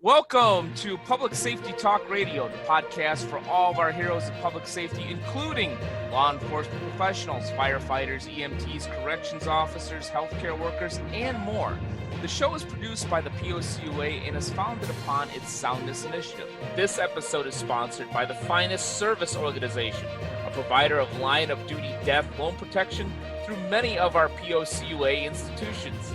Welcome to Public Safety Talk Radio, the podcast for all of our heroes of public safety, including law enforcement professionals, firefighters, EMTs, corrections officers, healthcare workers, and more. The show is produced by the POCUA and is founded upon its Soundness Initiative. This episode is sponsored by the Finest Service Organization, a provider of line of duty death loan protection through many of our POCUA institutions.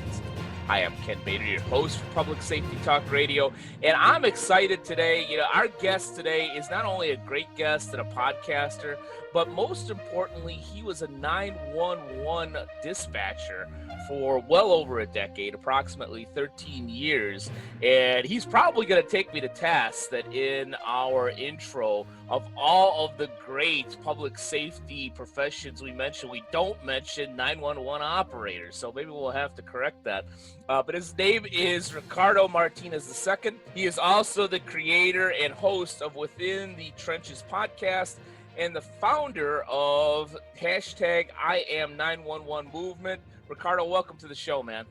Hi, I'm Ken Bader, your host for Public Safety Talk Radio, and I'm excited today. Our guest today is not only a great guest and a podcaster, but most importantly, he was a 911 dispatcher for well over a decade, approximately 13 years, and he's probably going to take me to task that in our intro of all of the great public safety professions we mentioned, we don't mention 911 operators, so maybe we'll have to correct that. But his name is Ricardo Martinez II. He is also the creator and host of Within the Trenches podcast and the founder of hashtag I Am 911 movement. Ricardo, welcome to the show, man.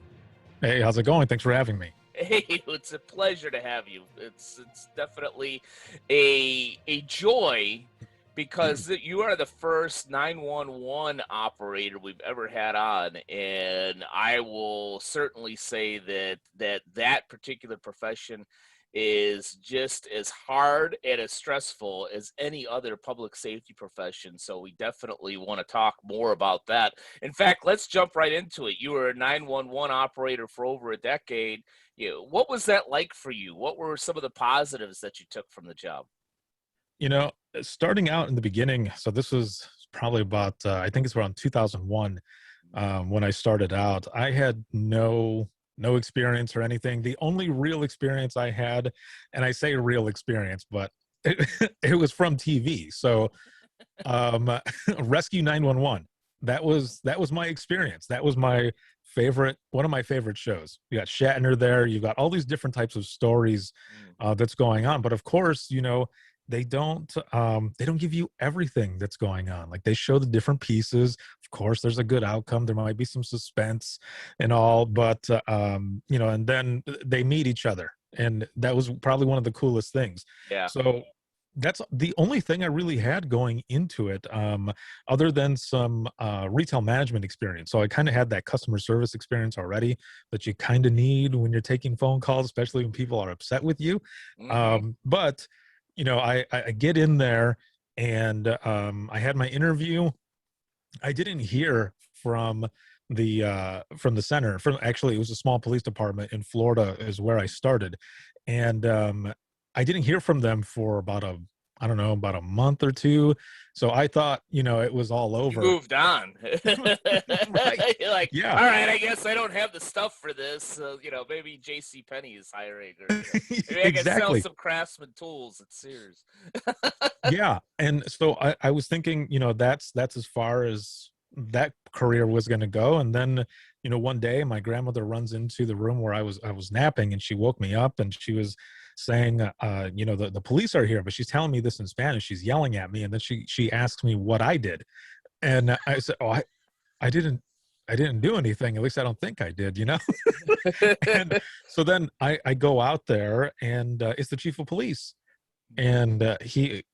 Hey, how's it going? Thanks for having me. Hey, it's a pleasure to have you. It's definitely a joy because you are the first 911 operator we've ever had on, and I will certainly say that particular profession is just as hard and as stressful as any other public safety profession. So we definitely want to talk more about that. In fact, let's jump right into it. You were a 911 operator for over a decade. What was that like for you? What were some of the positives that you took from the job? Starting out in the beginning, so this was probably about, I think it's around 2001 when I started out. I had no experience or anything. The only real experience I had, and I say real experience, but it was from TV. So Rescue 911, that was my experience. That was one of my favorite shows. You got Shatner there. You got all these different types of stories that's going on. But of course, they don't give you everything that's going on. Like, they show the different pieces. Of course, there's a good outcome. There might be some suspense and all, but and then they meet each other, and that was probably one of the coolest things. Yeah. So that's the only thing I really had going into it, other than some retail management experience. So I kind of had that customer service experience already that you kind of need when you're taking phone calls, especially when people are upset with you. But I get in there, and I had my interview. I didn't hear from the center. Actually, it was a small police department in Florida is where I started, and I didn't hear from them for about a month or two. So I thought, it was all over. You moved on. Right. You're like, yeah. All right, I guess I don't have the stuff for this. So, maybe JCPenney is hiring, or maybe I can sell some Craftsman tools at Sears. Yeah. And so I was thinking, that's as far as that career was going to go. And then, one day my grandmother runs into the room where I was napping, and she woke me up, and she was saying, the police are here, but she's telling me this in Spanish. She's yelling at me. And then she asked me what I did. And I said, I didn't do anything. At least I don't think I did, And so then I go out there, and it's the chief of police. And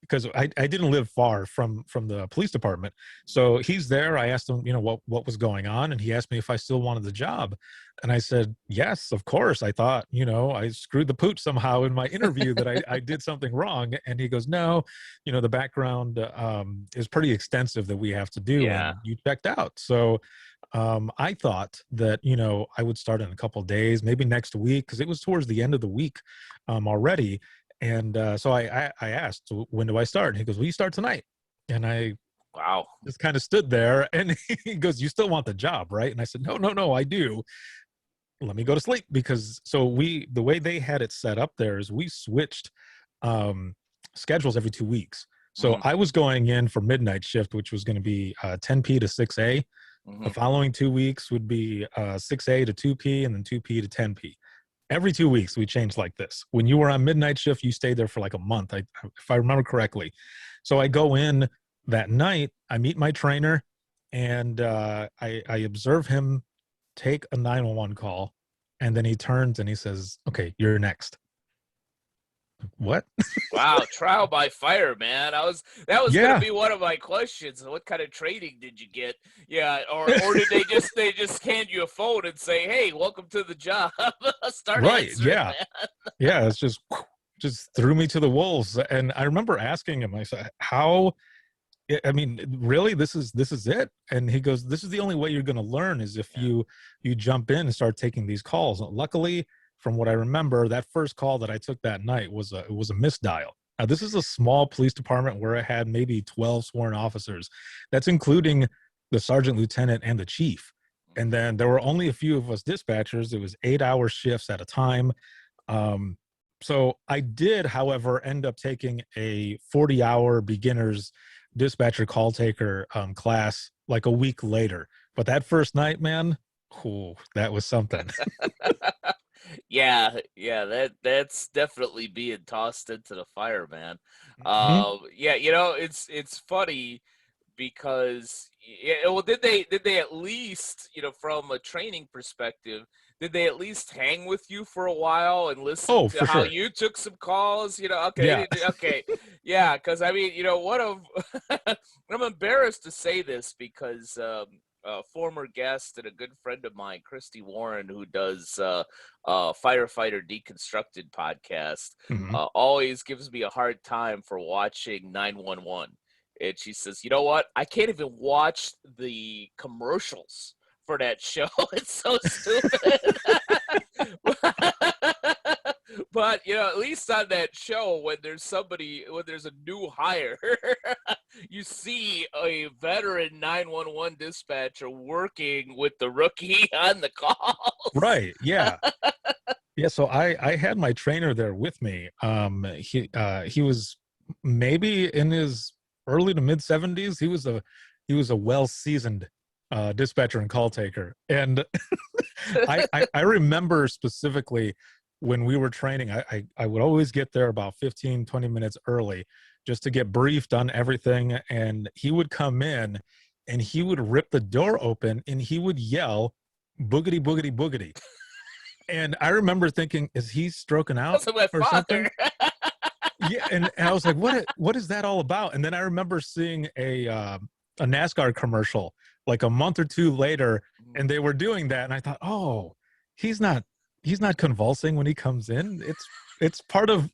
because I didn't live far from the police department, so he's there. I asked him, what was going on, and he asked me if I still wanted the job, and I said yes, of course. I thought, I screwed the pooch somehow in my interview, that I did something wrong, and he goes, no, the background is pretty extensive that we have to do, Yeah. and you checked out. So I thought that I would start in a couple of days, maybe next week, because it was towards the end of the week already. And so I asked, when do I start? And he goes, well, you start tonight. And I just kind of stood there, and he goes, you still want the job, right? And I said, no, I do. Let me go to sleep. Because the way they had it set up there is we switched schedules every 2 weeks. So I was going in for midnight shift, which was going to be 10P to 6A. The following 2 weeks would be 6A to 2P, and then 2P to 10P. Every 2 weeks we changed like this. When you were on midnight shift, you stayed there for like a month, if I remember correctly. So I go in that night, I meet my trainer, and I observe him take a 911 call, and then he turns and he says, okay, you're next. What? Wow, trial by fire, man. That was going to Yeah. be one of my questions. What kind of training did you get? Yeah, or did they just hand you a phone and say, "Hey, welcome to the job. Start Right. answering, Yeah. man." Yeah. It's just threw me to the wolves. And I remember asking him, I said, how, I mean, really, this is it? And he goes, this is the only way you're going to learn is if Yeah. you jump in and start taking these calls. Luckily, from what I remember, that first call that I took that night was a misdial. Now, this is a small police department where it had maybe 12 sworn officers. That's including the sergeant, lieutenant, and the chief. And then there were only a few of us dispatchers. It was 8-hour shifts at a time. Um, so I did, however, end up taking a 40-hour beginners dispatcher call taker class like a week later. But that first night, man, oh, that was something. Yeah, yeah, that's definitely being tossed into the fire, man. Mhm. Yeah, it's funny because yeah, well, did they at least, from a training perspective, did they at least hang with you for a while and listen Oh, to for how sure. you took some calls? Okay, Yeah. okay, yeah, because I mean, one of I'm embarrassed to say this because a former guest and a good friend of mine, Christy Warren, who does firefighter deconstructed podcast, Mhm. always gives me a hard time for watching 911. And she says, "You know what? I can't even watch the commercials for that show. It's so stupid." But at least on that show, when there's a new hire, you see a veteran 911 dispatcher working with the rookie on the calls. Right. Yeah. Yeah. So I had my trainer there with me. He was maybe in his early to mid 70s. He was a well seasoned dispatcher and call taker. And I remember specifically when we were training, I would always get there about 15, 20 minutes early just to get briefed on everything. And he would come in and he would rip the door open and he would yell, "Boogity, boogity, boogity." And I remember thinking, is he stroking out That's my or something? father. Yeah. And I was like, what is that all about? And then I remember seeing a NASCAR commercial like a month or two later, and they were doing that. And I thought, oh, he's not he's not convulsing when he comes in. It's part of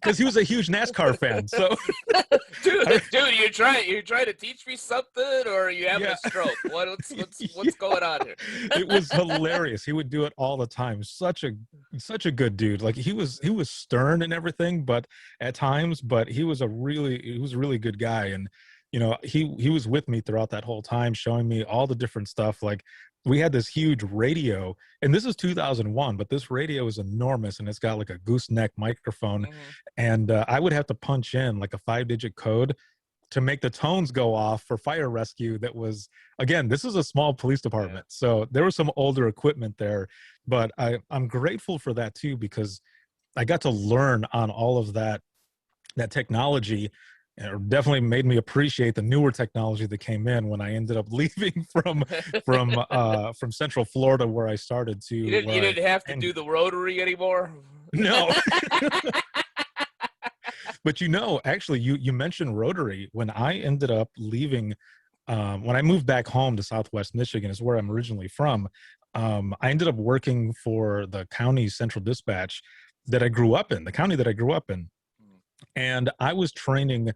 because he was a huge NASCAR fan. So I, Dude, you trying to teach me something, or are you having yeah. a stroke? What's Yeah. what's going on here? It was hilarious. He would do it all the time. Such a good dude. Like he was stern and everything, but at times, but he was a really good guy. And he was with me throughout that whole time, showing me all the different stuff. Like we had this huge radio, and this is 2001, but this radio is enormous and it's got like a gooseneck microphone. Mhm. And I would have to punch in like a 5-digit code to make the tones go off for fire rescue. That was, again, this is a small police Yeah. department, so there was some older equipment there, but I'm grateful for that too, because I got to learn on all of that technology. And it definitely made me appreciate the newer technology that came in when I ended up leaving from Central Florida, where I started, You to didn't where you I didn't have to do ended. the rotary anymore. No. But actually, you mentioned Rotary. When I ended up leaving, when I moved back home to Southwest Michigan, is where I'm originally from. I ended up working for the county central dispatch that I grew up in, the county that I grew up in, and I was training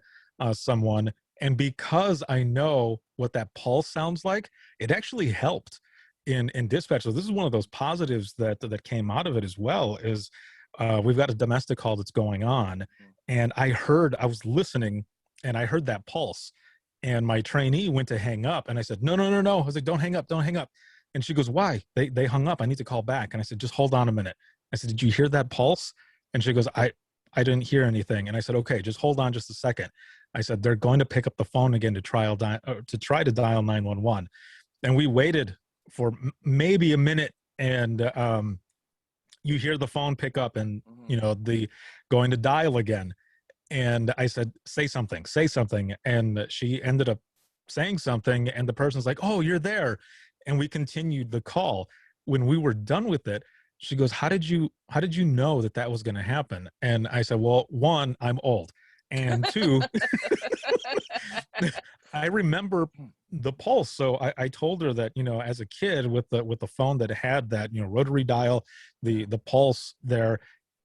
someone. And because I know what that pulse sounds like, it actually helped in dispatch. So this is one of those positives that came out of it as well. Is we've got a domestic call that's going on, and I was listening, and I heard that pulse, and my trainee went to hang up, and I said, no, no, no, no. I was like, don't hang up, don't hang up. And she goes, why? They hung up. I need to call back. And I said, just hold on a minute. I said, did you hear that pulse? And she goes, I didn't hear anything. And I said, okay, just hold on just a second. I said, they're going to pick up the phone again to try to dial 911. And we waited for maybe a minute, and you hear the phone pick up, and Mhm. the going to dial again. And I said, say something, say something. And she ended up saying something, and the person's like, oh, you're there. And we continued the call. When we were done with it, She goes, how did you know that that was going to happen? And I said, well, one, I'm old, and two, I remember the pulse. So I told her that, as a kid with the phone that had that, rotary dial, the pulse there,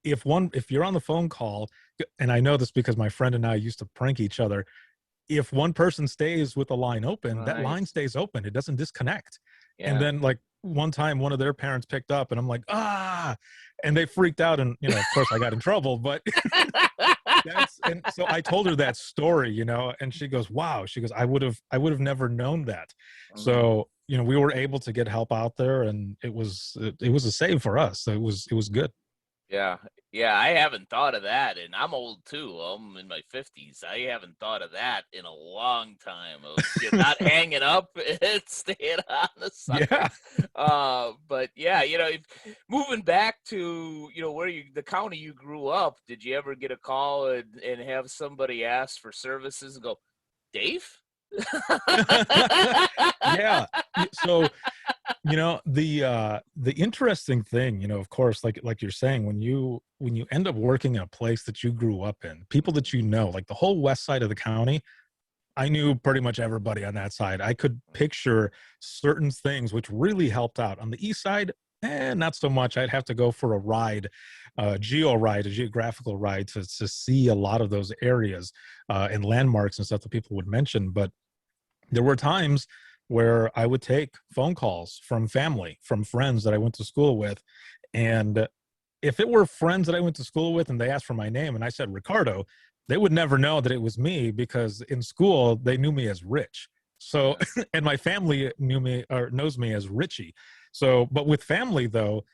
if you're on the phone call, and I know this because my friend and I used to prank each other, if one person stays with the line open, that Right. line stays open. It doesn't disconnect. And Yeah. then like one time one of their parents picked up and I'm like, and they freaked out. And, of course I got in trouble, but and so I told her that story, and she goes, wow. She goes, I would have never known that. Mhm. So, we were able to get help out there, and it was a save for us. So it was good. Yeah. Yeah, I haven't thought of that, and I'm old too. I'm in my 50s. I haven't thought of that in a long time of not hanging up and staying on the side. Yeah. But yeah, if, moving back to where the county you grew up, did you ever get a call and have somebody ask for services and go, Dave? Yeah. So, the interesting thing, of course, like you're saying, when you end up working in a place that you grew up in, people that like the whole west side of the county, I knew pretty much everybody on that side. I could picture certain things which really helped out. On the east side, not so much. I'd have to go for a ride, a geographical ride to see a lot of those areas and landmarks and stuff that people would mention. But there were times where I would take phone calls from family, from friends that I went to school with. And if it were friends that I went to school with and they asked for my name and I said Ricardo, they would never know that it was me because in school they knew me as Rich. So, Yeah. and my family knew me or knows me as Richie. So, but with family though,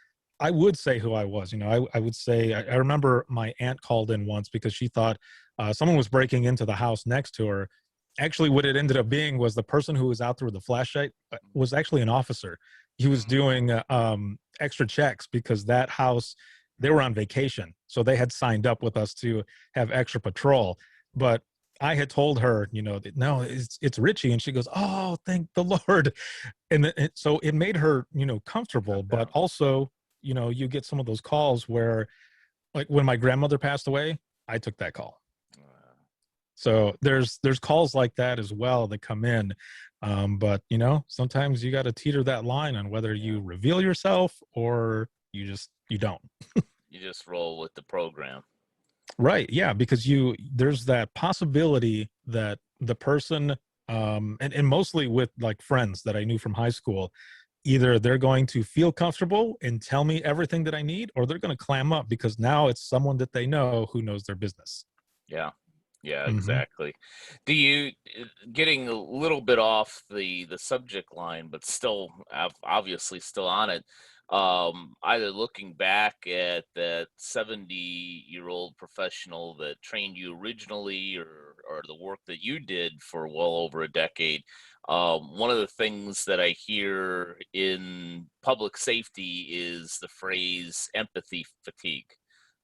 I would say who I was. I would say, I remember my aunt called in once because she thought someone was breaking into the house next to her. Actually, what it ended up being was the person who was out there with the flashlight was actually an officer. He was Mhm. doing extra checks because that house, they were on vacation. So they had signed up with us to have extra patrol. But I had told her, that, no, it's Richie. And she goes, oh, thank the Lord. And so it made her, comfortable. But Yeah. also, you get some of those calls where, like when my grandmother passed away, I took that call. So there's calls like that as well that come in. But sometimes you got to teeter that line on whether Yeah. you reveal yourself or you don't. You just roll with the program. Right. Yeah. Because there's that possibility that the person, and mostly with like friends that I knew from high school, either they're going to feel comfortable and tell me everything that I need, or they're going to clam up because now it's someone that they know who knows their business. Yeah. Yeah, Hmm. exactly. Do you getting a little bit off the subject line, but still obviously still on it. Either looking back at that 70-year-old professional that trained you originally, or the work that you did for well over a decade. One of the things that I hear in public safety is the phrase empathy fatigue,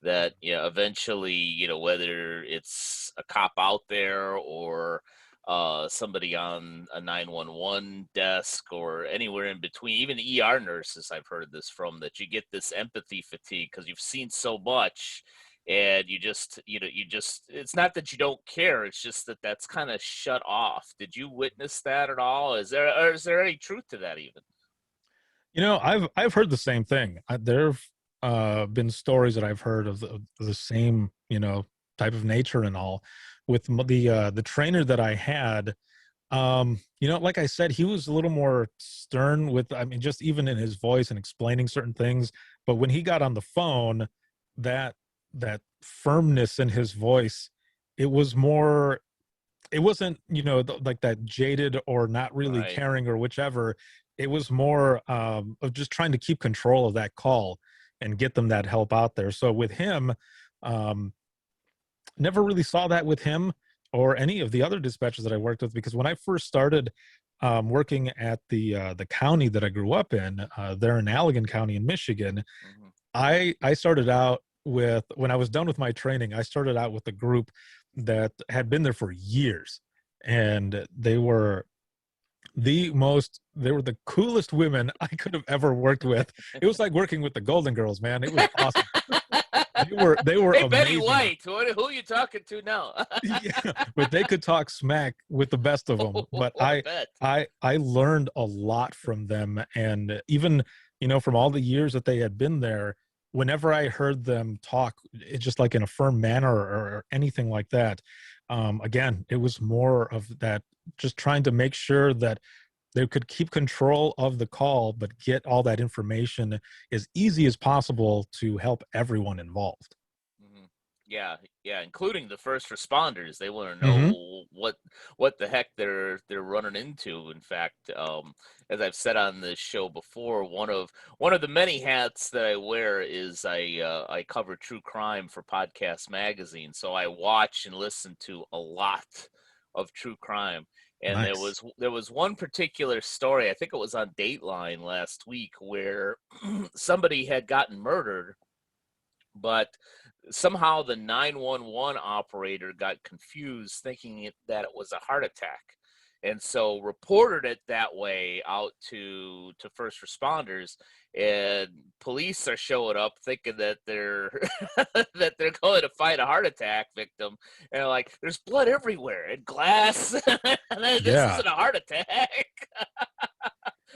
that eventually, whether it's a cop out there or somebody on a 911 desk or anywhere in between, even ER nurses, I've heard this from, that you get this empathy fatigue because you've seen so much, and you just it's not that you don't care, it's just that that's kind of shut off. Did you witness that at all? Is there any truth to that even? I've heard the same thing. There've been stories that I've heard of the same, type of nature and all. With the trainer that I had, like I said, he was a little more stern with, I mean, just even in his voice and explaining certain things. But when he got on the phone, that that firmness in his voice, it was more. It wasn't, like that jaded or not really Right. caring or whichever. It was more of just trying to keep control of that call and get them that help out there. So with him, um, never really saw that with him or any of the other dispatchers that I worked with, because when I first started working at the county that I grew up in, there in Allegan County in Michigan, Hmm. I started out with, when I was done with my training, I started out with a group that had been there for years, and they were They were the coolest women I could have ever worked with. It was like working with the Golden Girls, man. It was awesome. They were Hey, Betty amazing. White, who are you talking to now? Yeah, but they could talk smack with the best of them. But I bet. I learned a lot from them, and even from all the years that they had been there, whenever I heard them talk, it's just like in a firm manner or anything like that. Again, it was more of that, just trying to make sure that they could keep control of the call, but get all that information as easy as possible to help everyone involved. Mhm. Yeah, yeah, including the first responders. They want to Hmm. know what the heck they're running into. In fact, as I've said on this show before, one of the many hats that I wear is I cover true crime for Podcast Magazine. So I watch and listen to a lot of true crime. And there Nice. was there was one particular story, I think it was on Dateline last week, where somebody had gotten murdered, but somehow the 911 operator got confused, thinking that it was a heart attack, and so reported it that way out to first responders. And police are showing up thinking that they're that they're going to fight a heart attack victim, and they're like, there's blood everywhere and glass. This Yeah. isn't a heart attack.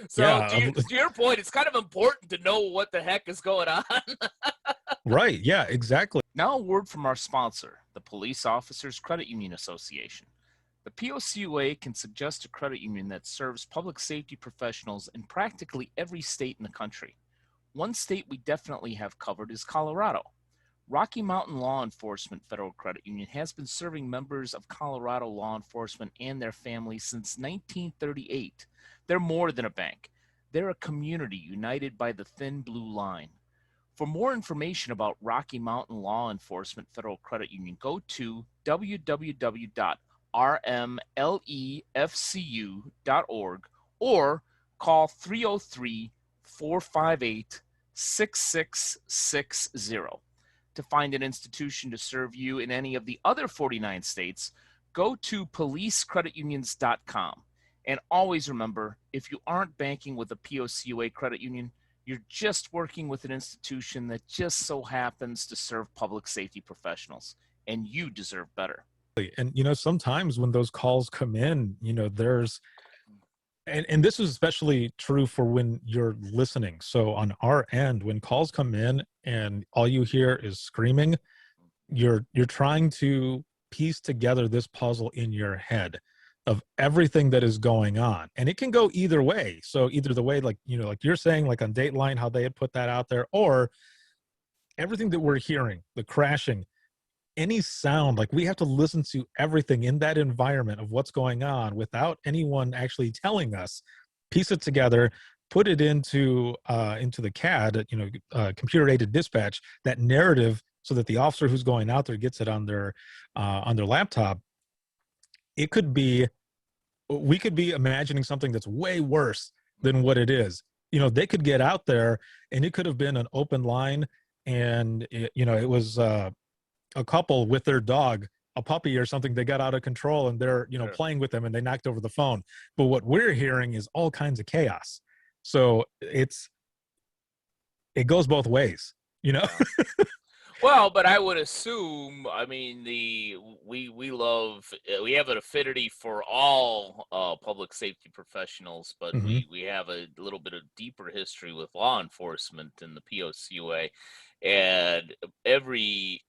So Yeah. to your point, it's kind of important to know what the heck is going on. Right. Yeah, exactly. Now, a word from our sponsor, the Police Officers Credit Union Association. The POCUA can suggest a credit union that serves public safety professionals in practically every state in the country. One state we definitely have covered is Colorado. Rocky Mountain Law Enforcement Federal Credit Union has been serving members of Colorado law enforcement and their families since 1938. They're more than a bank. They're a community united by the thin blue line. For more information about Rocky Mountain Law Enforcement Federal Credit Union, go to www.rmlefcu.org or call 303-458-6660. To find an institution to serve you in any of the other 49 states, go to policecreditunions.com. And always remember, if you aren't banking with a POCUA credit union, you're just working with an institution that just so happens to serve public safety professionals, and you deserve better. And sometimes when those calls come in, there's and this is especially true for when you're listening. So on our end, when calls come in and all you hear is screaming, you're trying to piece together this puzzle in your head of everything that is going on, and it can go either way. So either the way, like like you're saying, like on Dateline, how they had put that out there, or everything that we're hearing, the crashing, any sound, like we have to listen to everything in that environment of what's going on without anyone actually telling us, piece it together, put it into the CAD, computer aided dispatch, that narrative, so that the officer who's going out there gets it on their laptop. It could be, we could be imagining something that's way worse than what it is. They could get out there and it could have been an open line, and it was a couple with their dog, a puppy or something. They got out of control and they're Sure. playing with them and they knocked over the phone. But what we're hearing is all kinds of chaos. So it goes both ways. Well, but I would assume, I mean, we have an affinity for all public safety professionals, but Hmm. we have a little bit of deeper history with law enforcement and the POCUA. And every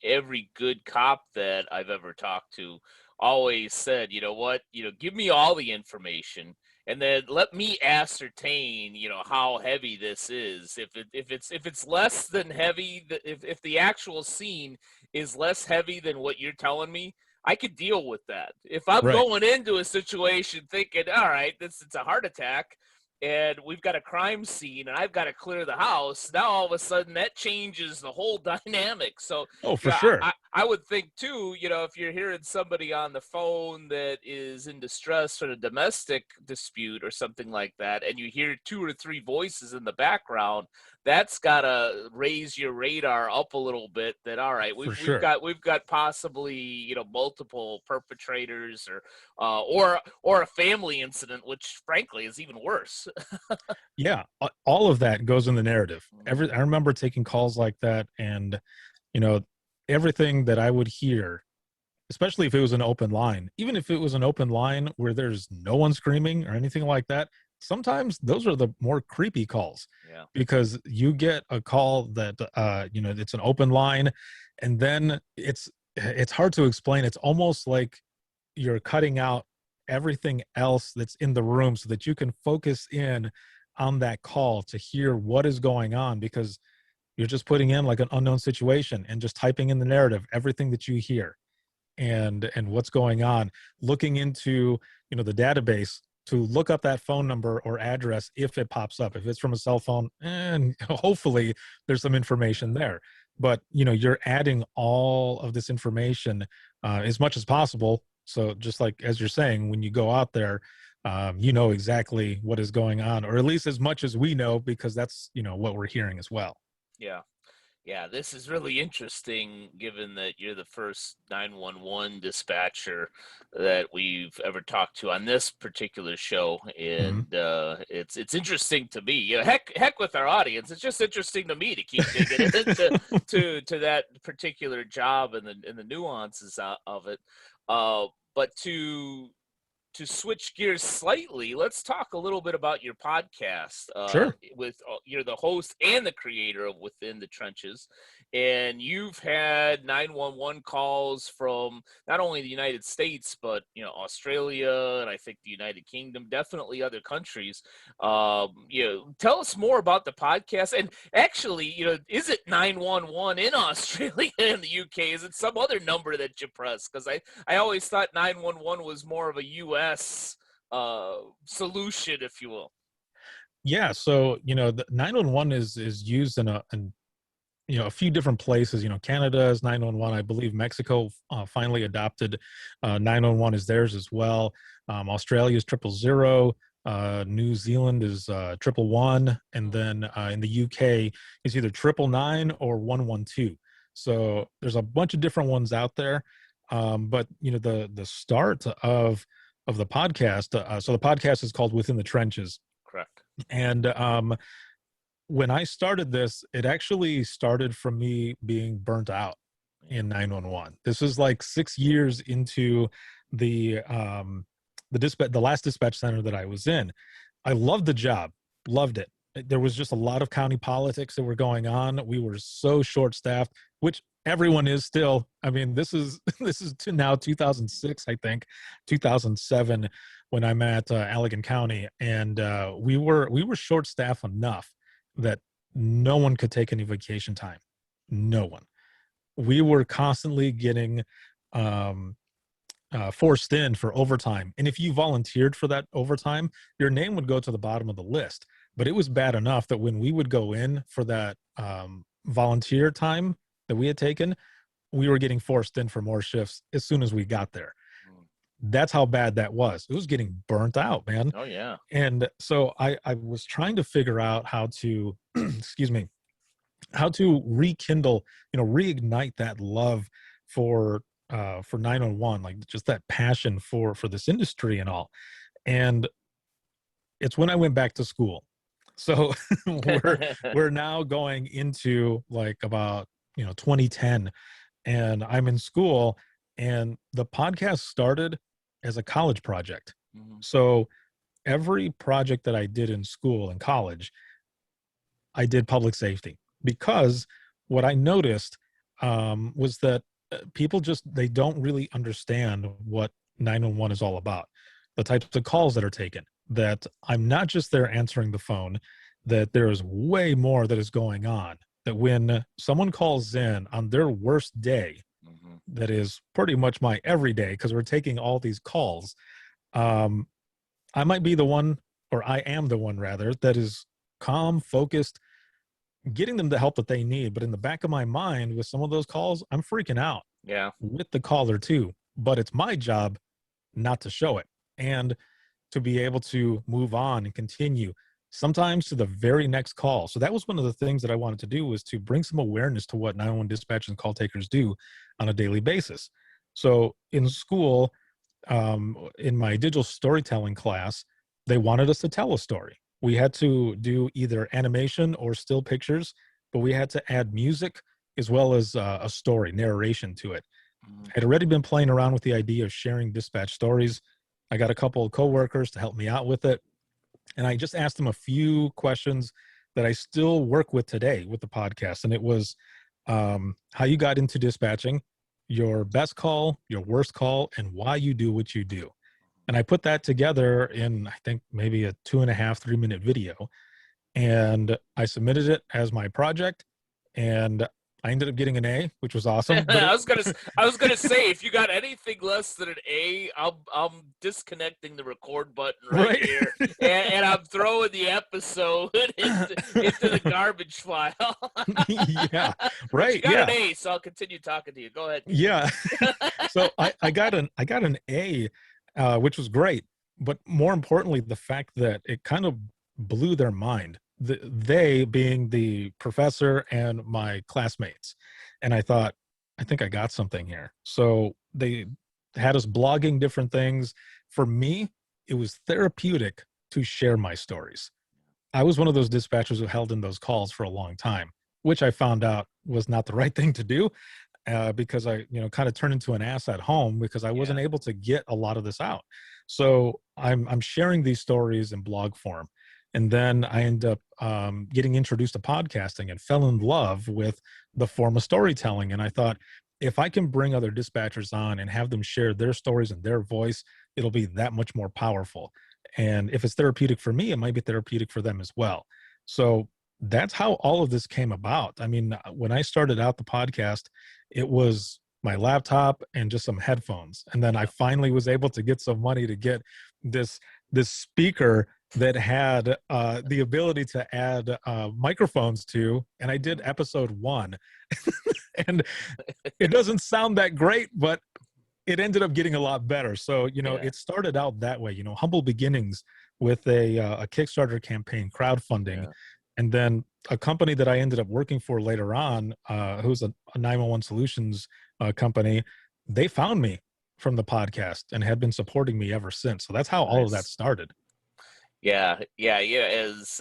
good cop that I've ever talked to always said, you know what, give me all the information, and then let me ascertain, how heavy this is. If it's less than heavy, if the actual scene is less heavy than what you're telling me, I could deal with that. If I'm Right. going into a situation thinking, all right, it's a heart attack, and we've got a crime scene, and I've got to clear the house, now all of a sudden that changes the whole dynamic. So Oh, for yeah, sure. I would think too, if you're hearing somebody on the phone that is in distress or a domestic dispute or something like that, and you hear 2 or 3 voices in the background, that's gotta raise your radar up a little bit. That all right, For we've sure. got we've got possibly multiple perpetrators or a family incident, which frankly is even worse. Yeah, all of that goes in the narrative. Mhm. I remember taking calls like that, and you know, everything that I would hear, especially if it was an open line, even if it was an open line where there's no one screaming or anything like that, sometimes those are the more creepy calls Yeah. because you get a call that it's an open line, and then it's hard to explain. It's almost like you're cutting out everything else that's in the room so that you can focus in on that call to hear what is going on, because you're just putting in like an unknown situation and just typing in the narrative, everything that you hear and what's going on, looking into the database to look up that phone number or address if it pops up. If it's from a cell phone, and hopefully there's some information there. But you're adding all of this information as much as possible. So just like as you're saying, when you go out there, you know exactly what is going on, or at least as much as we know, because that's what we're hearing as well. Yeah. Yeah, this is really interesting given that you're the first 911 dispatcher that we've ever talked to on this particular show. Hmm. And it's interesting to me. Heck with our audience. It's just interesting to me to keep digging into to that particular job and the nuances of it. But to switch gears slightly, let's talk a little bit about your podcast. Sure. You're the host and the creator of Within the Trenches, and you've had 911 calls from not only the United States but Australia and I think the United Kingdom, definitely other countries. Tell us more about the podcast, and actually, is it 911 in Australia and the UK? Is it some other number that you press? Because I always thought 911 was more of a U.S. Solution, if you will. Yeah, so the 911 is used in a few different places. Canada is 911. I believe Mexico finally adopted 911 as theirs as well. Australia is 000. New Zealand is 111, and then in the UK it's either 999 or 112. So there's a bunch of different ones out there. But the start of the podcast. So the podcast is called Within the Trenches, Correct. and when I started this, it actually started from me being burnt out in 911. This is like 6 years into the last dispatch center that I was in. I loved the job, loved it. There was just a lot of county politics that were going on. We were so short staffed, which everyone is still. I mean, this is this is to now 2006, I think, 2007 when I'm at Allegan County, and we were short staffed enough that no one could take any vacation time. No one. We were constantly getting um, forced in for overtime. And if you volunteered for that overtime, your name would go to the bottom of the list. But it was bad enough that when we would go in for that volunteer time that we had taken, we were getting forced in for more shifts as soon as we got there. Mm. That's how bad that was. It was getting burnt out, man. Oh yeah. And so I was trying to figure out how to, excuse me, how to rekindle, reignite that love for 911, like just that passion for this industry and all. And it's when I went back to school. So we're now going into like about 2010, and I'm in school, and the podcast started as a college project. Mhm. So every project that I did in school and college, I did public safety, because what I noticed was that people just they don't really understand what 911 is all about, the types of calls that are taken. That I'm not just there answering the phone, that there is way more that is going on. That when someone calls in on their worst day, Mhm. that is pretty much my everyday, because we're taking all these calls. Um, I might be the one, or I am the one rather, that is calm, focused, getting them the help that they need. But in the back of my mind, with some of those calls, I'm freaking out. Yeah. with the caller too, but it's my job not to show it and to be able to move on and continue sometimes to the very next call. So that was one of the things that I wanted to do, was to bring some awareness to what 911 dispatchers and call takers do on a daily basis. So in school, in my digital storytelling class, they wanted us to tell a story. We had to do either animation or still pictures, but we had to add music as well as a story, narration to it. I had already been playing around with the idea of sharing dispatch stories. I got a couple of coworkers to help me out with it. And I just asked them a few questions that I still work with today with the podcast. And it was how you got into dispatching, your best call, your worst call, and why you do what you do. And I put that together in, I think, maybe a 2.5, 3 minute video. And I submitted it as my project. And I ended up getting an A, which was awesome. But I was gonna say, if you got anything less than an A, I'm disconnecting the record button right here, and I'm throwing the episode into the garbage file. Yeah, But right. you got Yeah, an A, so I'll continue talking to you. Go ahead. yeah. So I got an A, which was great. But more importantly, the fact that it kind of blew their mind. They being the professor and my classmates, and I thought, I think I got something here. So they had us blogging different things. For me, it was therapeutic to share my stories. I was one of those dispatchers who held in those calls for a long time, which I found out was not the right thing to do, because I, kind of turned into an ass at home because I wasn't able to get a lot of this out. So I'm sharing these stories in blog form, and then I end up getting introduced to podcasting and fell in love with the form of storytelling. And I thought, if I can bring other dispatchers on and have them share their stories in their voice, it'll be that much more powerful. And if it's therapeutic for me, it might be therapeutic for them as well. So that's how all of this came about. I mean, when I started out the podcast, it was my laptop and just some headphones. And then I finally was able to get some money to get this speaker that had the ability to add microphones to, and I did episode 1. And it doesn't sound that great, but it ended up getting a lot better. So, it started out that way, humble beginnings with a Kickstarter campaign, crowdfunding, and then a company that I ended up working for later on, who's a 911 solutions company. They found me from the podcast and had been supporting me ever since. So that's how all of that started. Yeah. As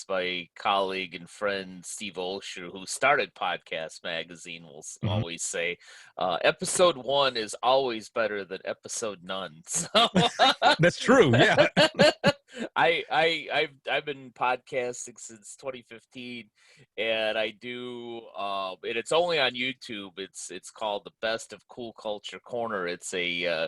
my colleague and friend Steve Olsher, who started Podcast Magazine, will always say, episode 1 is always better than episode none. So That's true. Yeah. I've been podcasting since 2015, and I do and it's only on YouTube. It's called The Best of Cool Culture Corner. It's a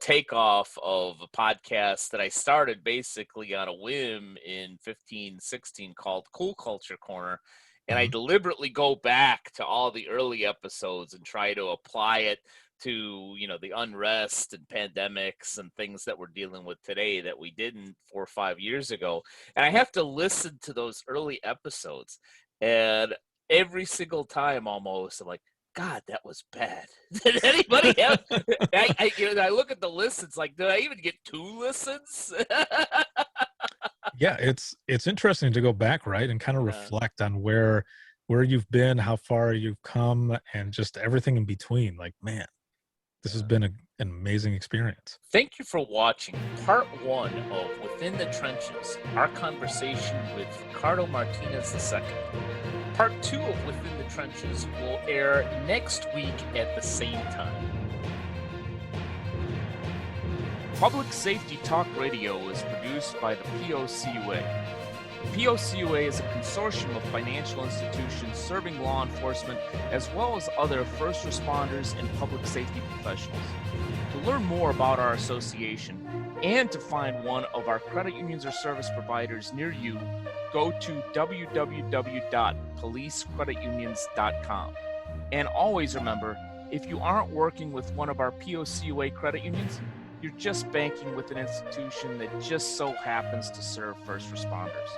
takeoff of a podcast that I started basically on a whim in 15-16 called Cool Culture Corner. And I deliberately go back to all the early episodes and try to apply it to, the unrest and pandemics and things that we're dealing with today that we didn't 4 or 5 years ago. And I have to listen to those early episodes. And every single time almost, I'm like, God, that was bad. Did anybody have? I look at the listens. Like, did I even get 2 listens? Yeah, it's interesting to go back, right, and kind of reflect on where you've been, how far you've come, and just everything in between. Like, man, this has been an amazing experience. Thank you for watching part 1 of Within the Trenches, our conversation with Ricardo Martinez II. Part 2 of Within the Trenches will air next week at the same time. Public Safety Talk Radio is produced by the POCUA. The POCUA is a consortium of financial institutions serving law enforcement as well as other first responders and public safety professionals. To learn more about our association and to find one of our credit unions or service providers near you, go to www.policecreditunions.com. And always remember, if you aren't working with one of our POCUA credit unions, you're just banking with an institution that just so happens to serve first responders.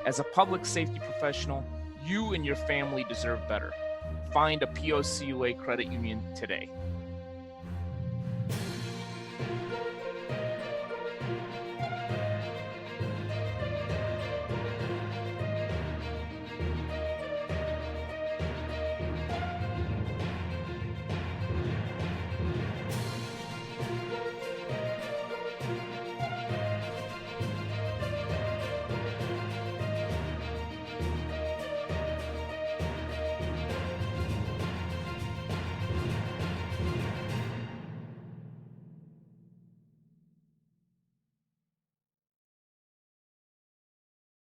As a public safety professional, you and your family deserve better. find a POCUA credit union today.